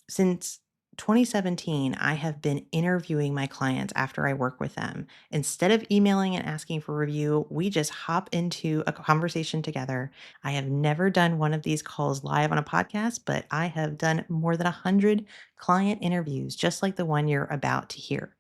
Since 2017, I have been interviewing my clients after I work with them. Instead of emailing and asking for review, we just hop into a conversation together. I have never done one of these calls live on a podcast, but I have done more than 100 client interviews, just like the one you're about to hear.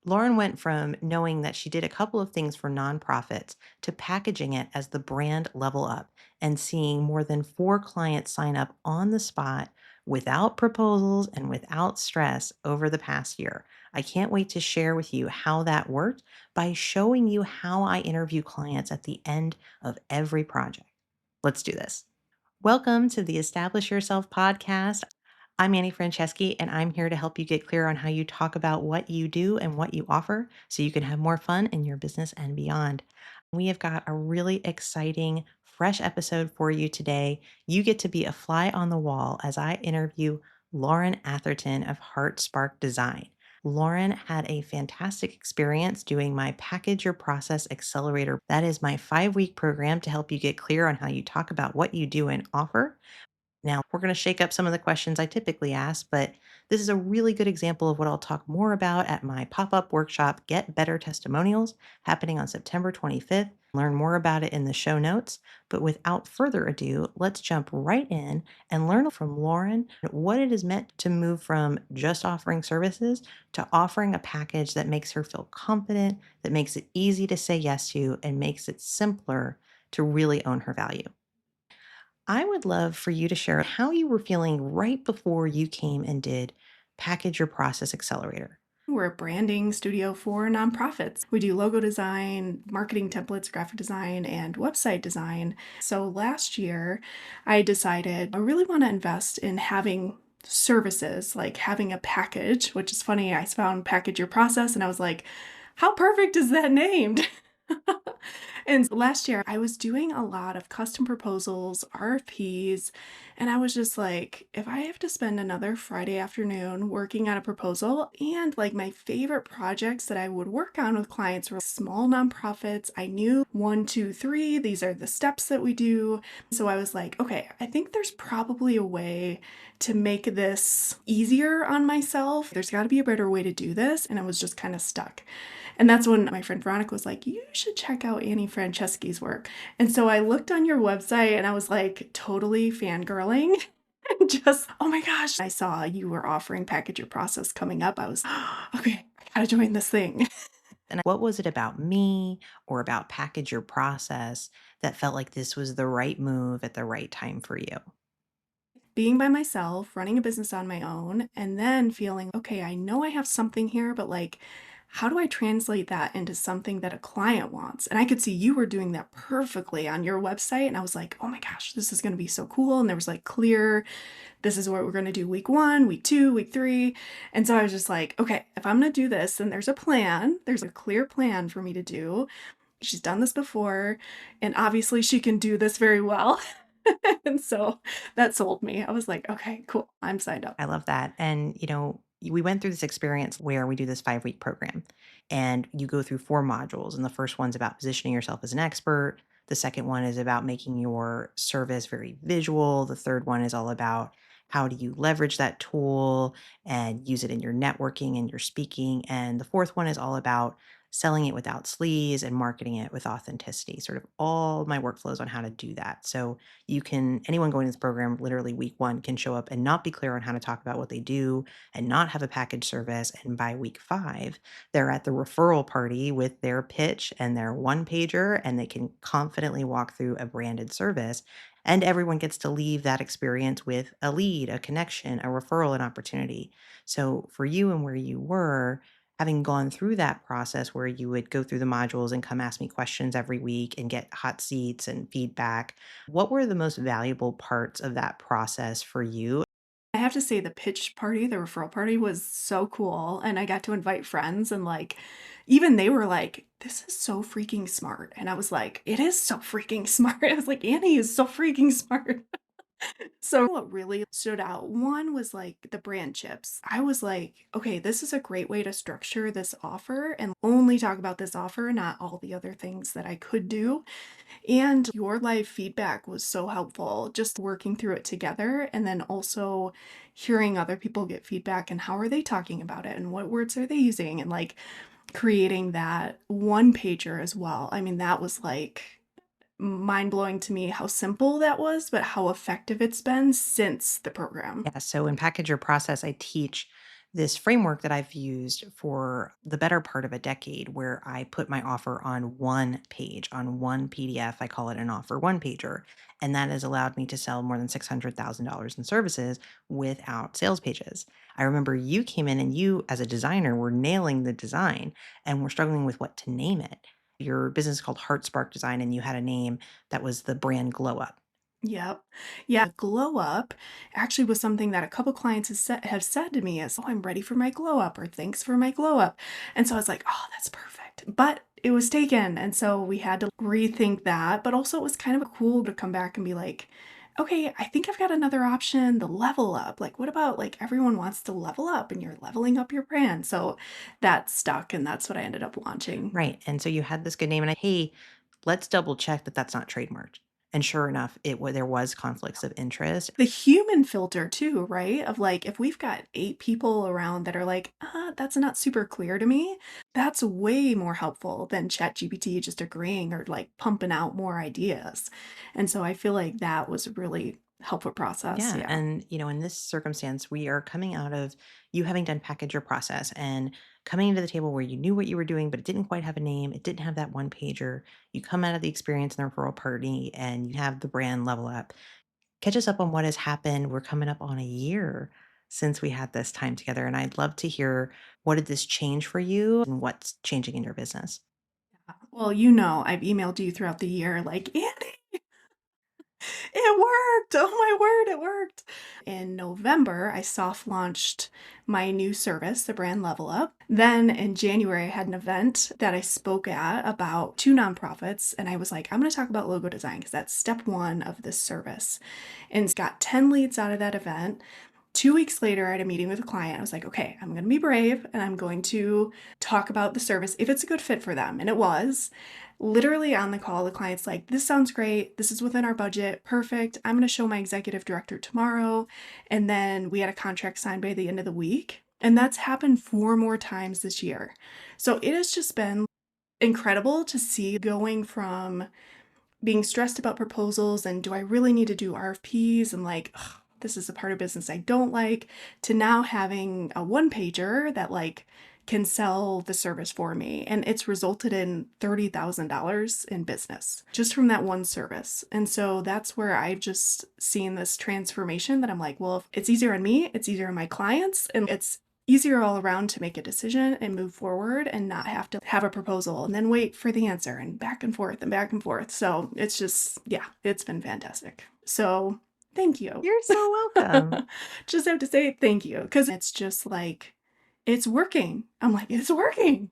Lauren went from knowing that she did a couple of things for nonprofits to packaging it as the brand level up and seeing more than four clients sign up on the spot without proposals and without stress over the past year. I can't wait to share with you how that worked by showing you how I interview clients at the end of every project. Let's do this. Welcome to the Establish Yourself podcast. I'm Annie Franceschi, and I'm here to help you get clear on how you talk about what you do and what you offer so you can have more fun in your business and beyond. We have got a really exciting, fresh episode for you today. You get to be a fly on the wall as I interview Lauren Atherton of Heart Spark Design. Lauren had a fantastic experience doing my Package Your Process Accelerator. That is my 5-week program to help you get clear on how you talk about what you do and offer. Now, we're going to shake up some of the questions I typically ask, but this is a really good example of what I'll talk more about at my pop up workshop, Get Better Testimonials, happening on September 25th. Learn more about it in the show notes. But without further ado, let's jump right in and learn from Lauren what it is meant to move from just offering services to offering a package that makes her feel confident, that makes it easy to say yes to, and makes it simpler to really own her value. I would love for you to share how you were feeling right before you came and did Package Your Process Accelerator. We're a branding studio for nonprofits. We do logo design, marketing templates, graphic design, and website design. So last year, I decided I really want to invest in having services, like having a package, which is funny. I found Package Your Process and I was like, how perfect is that named? And last year, I was doing a lot of custom proposals, RFPs, and I was just like, if I have to spend another Friday afternoon working on a proposal, and like my favorite projects that I would work on with clients were small nonprofits. I knew 1, 2, 3, these are the steps that we do. So I was like, okay, I think there's probably a way to make this easier on myself. There's got to be a better way to do this. And I was just kind of stuck. And that's when my friend Veronica was like, you should check out Annie Franceschi's work. And so I looked on your website and I was like totally fangirling. Just, oh my gosh, I saw you were offering Package Your Process coming up. I was, okay, I gotta join this thing. And what was it about me or about Package Your Process that felt like this was the right move at the right time for you? Being by myself, running a business on my own, and then feeling, okay, I know I have something here, but like, how do I translate that into something that a client wants? And I could see you were doing that perfectly on your website. And I was like, oh my gosh, this is going to be so cool. And there was like clear, this is what we're going to do week 1, week 2, week 3. And so I was just like, okay, if I'm going to do this, then there's a plan. There's a clear plan for me to do. She's done this before, and obviously she can do this very well. And so that sold me. I was like, okay, cool. I'm signed up. I love that. And, we went through this experience where we do this 5-week program and you go through 4 modules. And the first one's about positioning yourself as an expert. The second one is about making your service very visual. The third one is all about how do you leverage that tool and use it in your networking and your speaking. And the fourth one is all about selling it without sleaze and marketing it with authenticity, sort of all my workflows on how to do that. So anyone going to this program, literally week 1 can show up and not be clear on how to talk about what they do and not have a package service. And by week 5, they're at the referral party with their pitch and their one pager, and they can confidently walk through a branded service. And everyone gets to leave that experience with a lead, a connection, a referral, an opportunity. So for you and where you were, having gone through that process where you would go through the modules and come ask me questions every week and get hot seats and feedback, what were the most valuable parts of that process for you? I have to say the pitch party, the referral party was so cool. And I got to invite friends and like, even they were like, this is so freaking smart. And I was like, it is so freaking smart. I was like, Annie is so freaking smart. So what really stood out, one was like the brand chips. I was like, okay, this is a great way to structure this offer and only talk about this offer, not all the other things that I could do. And your live feedback was so helpful, just working through it together and then also hearing other people get feedback and how are they talking about it and what words are they using and like creating that one pager as well. I mean, that was like mind blowing to me how simple that was, but how effective it's been since the program. Yeah. So in Package Your Process, I teach this framework that I've used for the better part of a decade where I put my offer on one page, on one PDF. I call it an offer one pager. And that has allowed me to sell more than $600,000 in services without sales pages. I remember you came in and you, as a designer, were nailing the design and were struggling with what to name it. Your business is called Heart Spark Design, and you had a name that was the brand Glow Up. Yep. Yeah, glow up actually was something that a couple clients have said to me is, "Oh, I'm ready for my glow up," or "Thanks for my glow up." And so I was like, "Oh, that's perfect." But it was taken, and so we had to rethink that, but also it was kind of cool to come back and be like, "Okay, I think I've got another option, the level up." Like, what about like everyone wants to level up and you're leveling up your brand. So that stuck and that's what I ended up launching. Right, and so you had this good name, and hey, let's double check that that's not trademarked. And sure enough, there was conflicts of interest. The human filter too, right? Of like, if we've got 8 people around that are like, that's not super clear to me," that's way more helpful than ChatGPT just agreeing or like pumping out more ideas. And so I feel like that was a really helpful process, Yeah, yeah. and in this circumstance, we are coming out of you having done Package Your Process and coming into the table where you knew what you were doing, but it didn't quite have a name. It didn't have that one pager. You come out of the experience in the referral party and you have the brand level up. Catch us up on what has happened. We're coming up on a year since we had this time together, and I'd love to hear, what did this change for you and what's changing in your business? Well, you know, I've emailed you throughout the year like, "Andy, it worked! Oh my word, it worked." In November, I soft launched my new service, the brand Level Up. Then in January, I had an event that I spoke at about two nonprofits. And I was like, I'm going to talk about logo design because that's step one of this service. And got 10 leads out of that event. 2 weeks later, I had a meeting with a client. I was like, okay, I'm going to be brave and I'm going to talk about the service if it's a good fit for them. And it was. Literally on the call, the client's like, this sounds great. This is within our budget. Perfect. I'm going to show my executive director tomorrow. And then we had a contract signed by the end of the week. And that's happened 4 more times this year. So it has just been incredible to see going from being stressed about proposals and do I really need to do RFPs and like, ugh, this is a part of business I don't like, to now having a one pager that like can sell the service for me. And it's resulted in $30,000 in business just from that one service. And so that's where I've just seen this transformation that I'm like, well, if it's easier on me, it's easier on my clients, and it's easier all around to make a decision and move forward and not have to have a proposal and then wait for the answer and back and forth and back and forth. So it's just, yeah, it's been fantastic. So thank you. You're so welcome. Just have to say thank you because it's just like, it's working. I'm like, it's working.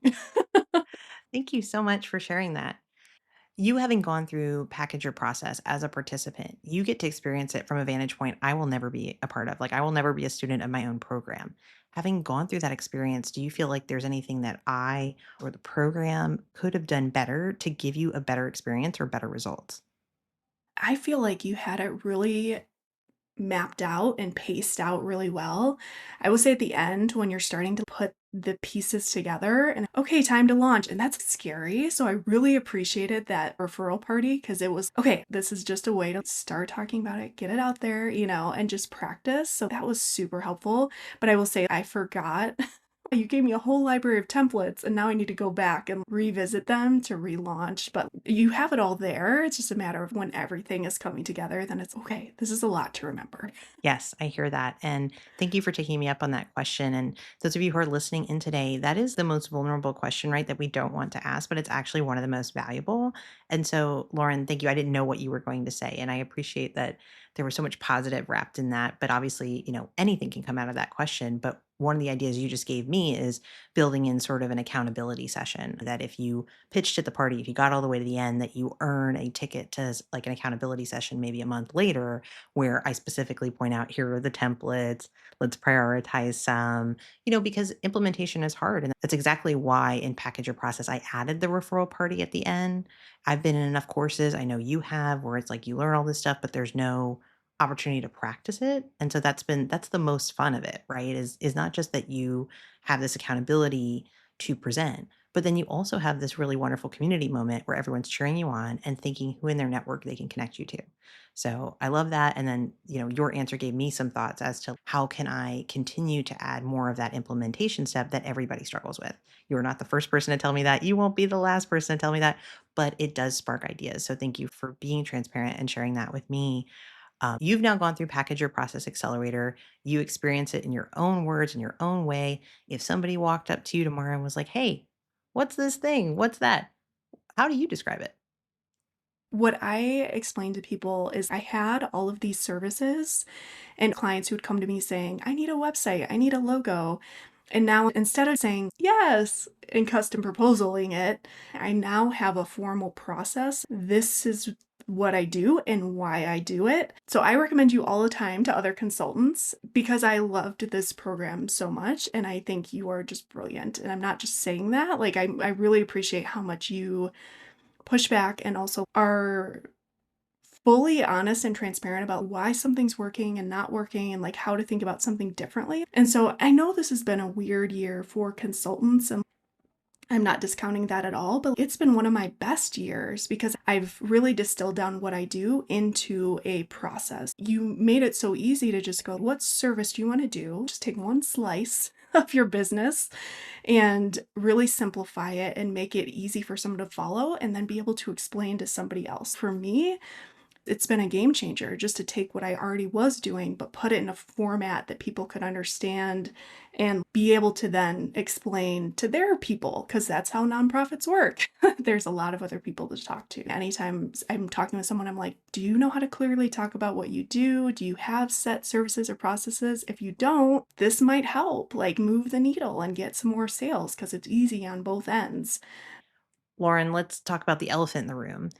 Thank you so much for sharing that. You having gone through Package Your Process as a participant, you get to experience it from a vantage point I will never be a part of. Like, I will never be a student of my own program. Having gone through that experience, do you feel like there's anything that I or the program could have done better to give you a better experience or better results? I feel like you had it really mapped out and paced out really well. I will say at the end when you're starting to put the pieces together and okay, time to launch. And that's scary. So I really appreciated that referral party because it was okay, this is just a way to start talking about it, get it out there, and just practice. So that was super helpful. But I will say I forgot. You gave me a whole library of templates, and now I need to go back and revisit them to relaunch. But you have it all there. It's just a matter of when everything is coming together, then it's okay. This is a lot to remember. Yes, I hear that. And thank you for taking me up on that question. And those of you who are listening in today, that is the most vulnerable question, right? That we don't want to ask, but it's actually one of the most valuable. And so, Lauren, thank you. I didn't know what you were going to say. And I appreciate that there was so much positive wrapped in that. But obviously, anything can come out of that question. But one of the ideas you just gave me is building in sort of an accountability session that if you pitched at the party, if you got all the way to the end, that you earn a ticket to like an accountability session maybe a month later, where I specifically point out here are the templates, let's prioritize some, because implementation is hard. And that's exactly why in Package Your Process, I added the referral party at the end. I've been in enough courses, I know you have, where it's like you learn all this stuff, but there's no opportunity to practice it. And so that's the most fun of it, right? Is not just that you have this accountability to present, but then you also have this really wonderful community moment where everyone's cheering you on and thinking who in their network they can connect you to. So I love that. And then, your answer gave me some thoughts as to how can I continue to add more of that implementation step that everybody struggles with. You're not the first person to tell me that. You won't be the last person to tell me that, but it does spark ideas. So thank you for being transparent and sharing that with me. You've now gone through Package Your Process Accelerator. You experience it in your own words, in your own way. If somebody walked up to you tomorrow and was like, hey, what's this thing? What's that? How do you describe it? What I explain to people is I had all of these services and clients who would come to me saying, I need a website, I need a logo. And now instead of saying yes and custom proposaling it, I now have a formal process. This is what I do and why I do it. So I recommend you all the time to other consultants because I loved this program so much and I think you are just brilliant. And I'm not just saying that, like I really appreciate how much you push back and also are fully honest and transparent about why something's working and not working and like how to think about something differently. And so I know this has been a weird year for consultants and I'm not discounting that at all, but it's been one of my best years because I've really distilled down what I do into a process. You made it so easy to just go, what service do you want to do? Just take one slice of your business and really simplify it and make it easy for someone to follow and then be able to explain to somebody else. For me, it's been a game changer just to take what I already was doing, but put it in a format that people could understand and be able to then explain to their people, because that's how nonprofits work. There's a lot of other people to talk to. Anytime I'm talking with someone, I'm like, do you know how to clearly talk about what you do? Do you have set services or processes? If you don't, this might help, like move the needle and get some more sales because it's easy on both ends. Lauren, let's talk about the elephant in the room.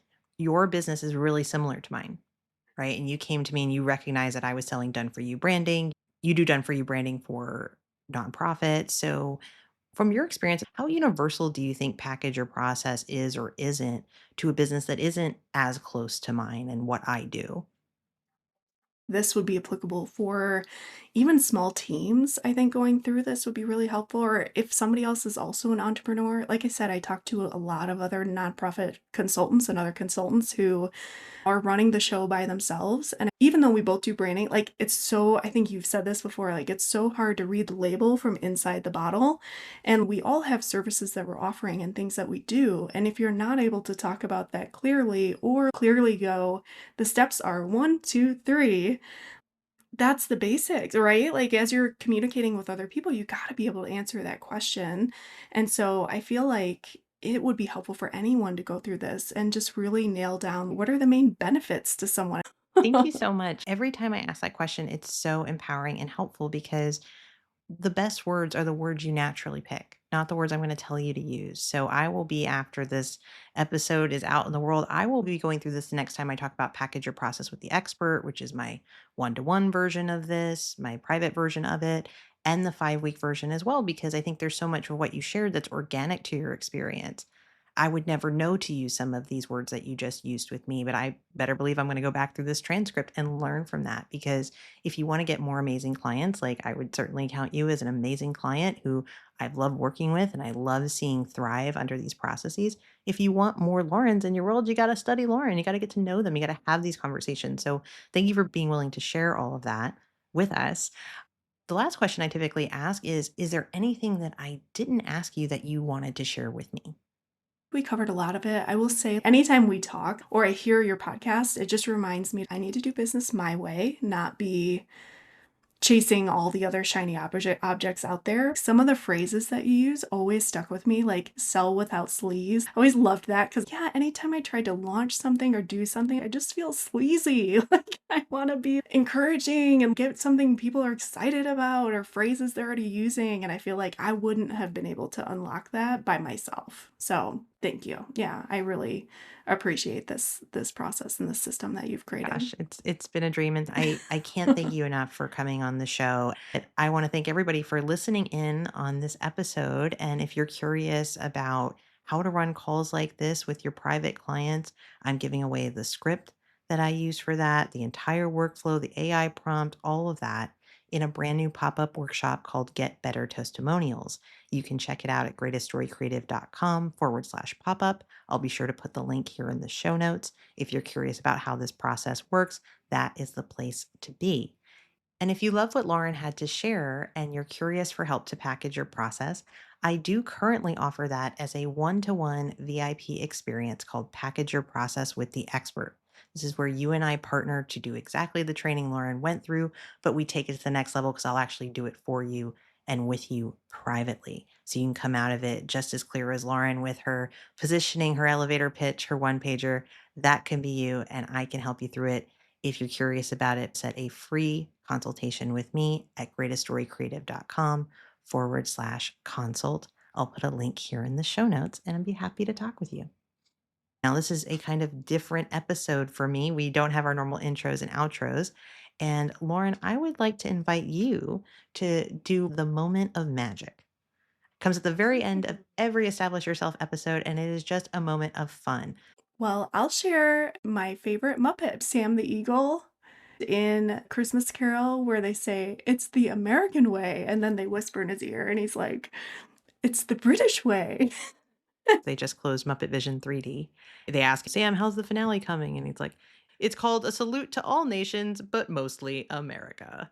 Your business is really similar to mine, right? And you came to me and you recognized that I was selling done for you branding. You do done for you branding for nonprofits. So, from your experience, how universal do you think package or process is or isn't to a business that isn't as close to mine and what I do? This would be applicable for even small teams. I think going through this would be really helpful. Or if somebody else is also an entrepreneur, like I said, I talked to a lot of other nonprofit consultants and other consultants who are running the show by themselves. And even though we both do branding, like it's so, I think you've said this before, like it's so hard to read the label from inside the bottle. And we all have services that we're offering and things that we do. And if you're not able to talk about that clearly or clearly go, the steps are one, two, three, that's the basics, right? Like as you're communicating with other people, you got to be able to answer that question. And so I feel like it would be helpful for anyone to go through this and just really nail down what are the main benefits to someone. Thank you so much. Every time I ask that question, it's so empowering and helpful because the best words are the words you naturally pick, not the words I'm going to tell you to use. So I will be after this episode is out in the world. I will be going through this the next time I talk about package your process with the expert, which is my one-to-one version of this, my private version of it, and the 5-week version as well, because I think there's so much of what you shared that's organic to your experience. I would never know to use some of these words that you just used with me, but I better believe I'm going to go back through this transcript and learn from that because if you want to get more amazing clients, like I would certainly count you as an amazing client who I've loved working with and I love seeing thrive under these processes. If you want more Laurens in your world, you got to study Lauren. You got to get to know them. You got to have these conversations. So thank you for being willing to share all of that with us. The last question I typically ask is there anything that I didn't ask you that you wanted to share with me? We covered a lot of it. I will say, anytime we talk or I hear your podcast, it just reminds me I need to do business my way, not be chasing all the other shiny objects out there. Some of the phrases that you use always stuck with me, like sell without sleaze. I always loved that because, yeah, anytime I tried to launch something or do something, I just feel sleazy. Like I want to be encouraging and get something people are excited about or phrases they're already using. And I feel like I wouldn't have been able to unlock that by myself. So thank you. Yeah, I really appreciate this process and this system that you've created. Gosh, it's been a dream, and I can't thank you enough for coming on the show. I wanna thank everybody for listening in on this episode, and if you're curious about how to run calls like this with your private clients, I'm giving away the script that I use for that, the entire workflow, the AI prompt, all of that in a brand new pop-up workshop called Get Better Testimonials. You can check it out at greateststorycreative.com/pop-up. I'll be sure to put the link here in the show notes. If you're curious about how this process works, that is the place to be. And if you love what Lauren had to share and you're curious for help to package your process, I do currently offer that as a one-to-one VIP experience called Package Your Process with the Expert. This is where you and I partner to do exactly the training Lauren went through, but we take it to the next level because I'll actually do it for you and with you privately. So you can come out of it just as clear as Lauren with her positioning, her elevator pitch, her one pager. That can be you, and I can help you through it. If you're curious about it, set a free consultation with me at greateststorycreative.com/consult. I'll put a link here in the show notes and I'd be happy to talk with you. Now, this is a kind of different episode for me. We don't have our normal intros and outros. And Lauren, I would like to invite you to do the moment of magic. Comes at the very end of every Establish Yourself episode, and it is just a moment of fun. Well, I'll share my favorite Muppet, Sam the Eagle, in Christmas Carol, where they say, "It's the American way," and then they whisper in his ear, and he's like, "It's the British way." They just closed Muppet Vision 3D. They ask, Sam, how's the finale coming? And he's like, it's called A Salute to All Nations, but mostly America.